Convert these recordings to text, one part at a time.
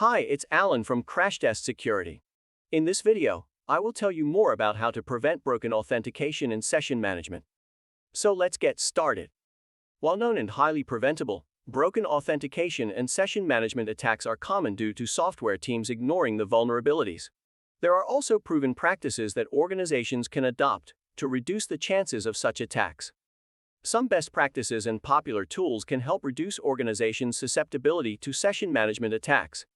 Hi, it's Alan from Crashtest Security. In this video, I will tell you more about how to prevent broken authentication in session management. So let's get started. While known and highly preventable, broken authentication and session management attacks are common due to software teams ignoring the vulnerabilities. There are also proven practices that organizations can adopt to reduce the chances of such attacks. Some best practices and popular tools can help reduce organizations' susceptibility to session management attacks.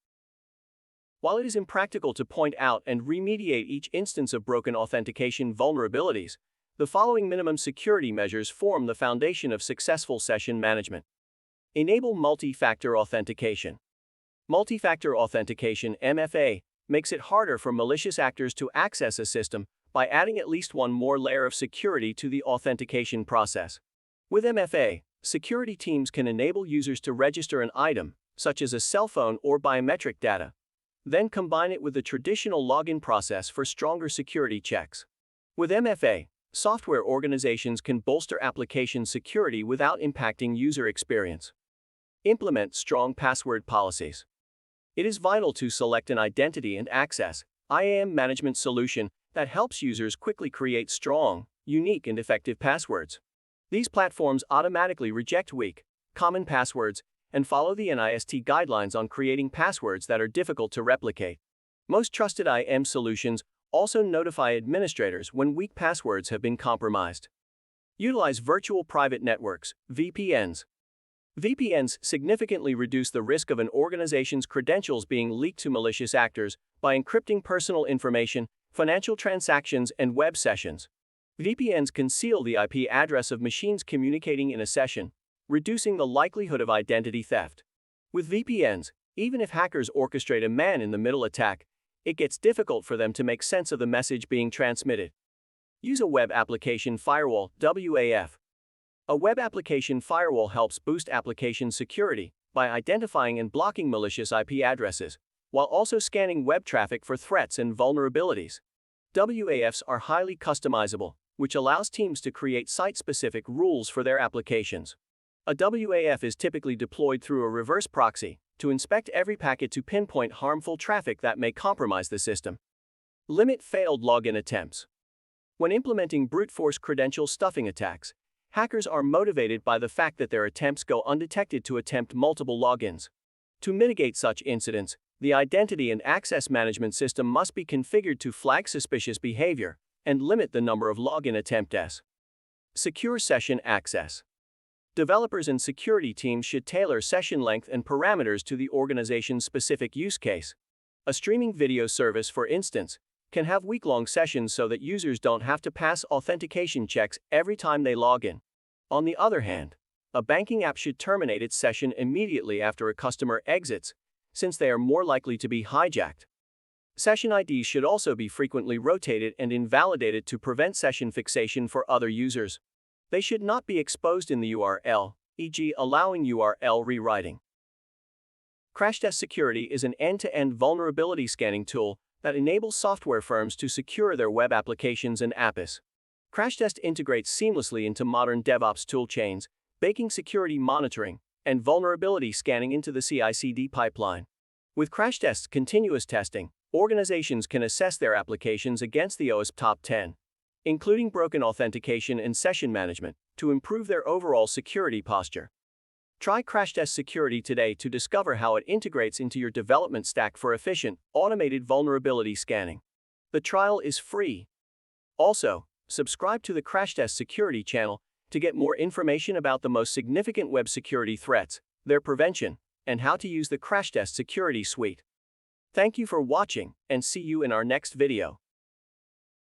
While it is impractical to point out and remediate each instance of broken authentication vulnerabilities, the following minimum security measures form the foundation of successful session management. Enable multi-factor authentication. Multi-factor authentication (MFA) makes it harder for malicious actors to access a system by adding at least one more layer of security to the authentication process. With MFA, security teams can enable users to register an item, such as a cell phone or biometric data, then combine it with the traditional login process for stronger security checks. With MFA, software organizations can bolster application security without impacting user experience. Implement strong password policies. It is vital to select an identity and access (IAM) management solution that helps users quickly create strong, unique, and effective passwords. These platforms automatically reject weak, common passwords and follow the NIST guidelines on creating passwords that are difficult to replicate. Most trusted IAM solutions also notify administrators when weak passwords have been compromised. Utilize virtual private networks, VPNs. VPNs significantly reduce the risk of an organization's credentials being leaked to malicious actors by encrypting personal information, financial transactions, and web sessions. VPNs conceal the IP address of machines communicating in a session, reducing the likelihood of identity theft. With VPNs, even if hackers orchestrate a man-in-the-middle attack, it gets difficult for them to make sense of the message being transmitted. Use a web application firewall (WAF). A web application firewall helps boost application security by identifying and blocking malicious IP addresses, while also scanning web traffic for threats and vulnerabilities. WAFs are highly customizable, which allows teams to create site-specific rules for their applications. A WAF is typically deployed through a reverse proxy to inspect every packet to pinpoint harmful traffic that may compromise the system. Limit failed login attempts. When implementing brute force credential stuffing attacks, hackers are motivated by the fact that their attempts go undetected to attempt multiple logins. To mitigate such incidents, the identity and access management system must be configured to flag suspicious behavior and limit the number of login attempts. Secure session access. Developers and security teams should tailor session length and parameters to the organization's specific use case. A streaming video service, for instance, can have week-long sessions so that users don't have to pass authentication checks every time they log in. On the other hand, a banking app should terminate its session immediately after a customer exits, since they are more likely to be hijacked. Session IDs should also be frequently rotated and invalidated to prevent session fixation for other users. They should not be exposed in the URL, e.g., allowing URL rewriting. Crashtest Security is an end-to-end vulnerability scanning tool that enables software firms to secure their web applications and apps. Crashtest integrates seamlessly into modern DevOps toolchains, baking security monitoring and vulnerability scanning into the CI/CD pipeline. With Crashtest's continuous testing, organizations can assess their applications against the OWASP Top 10, including broken authentication and session management, to improve their overall security posture. Try Crashtest Security today to discover how it integrates into your development stack for efficient, automated vulnerability scanning. The trial is free. Also, subscribe to the Crashtest Security Channel to get more information about the most significant web security threats, their prevention, and how to use the Crashtest Security Suite. Thank you for watching, and see you in our next video.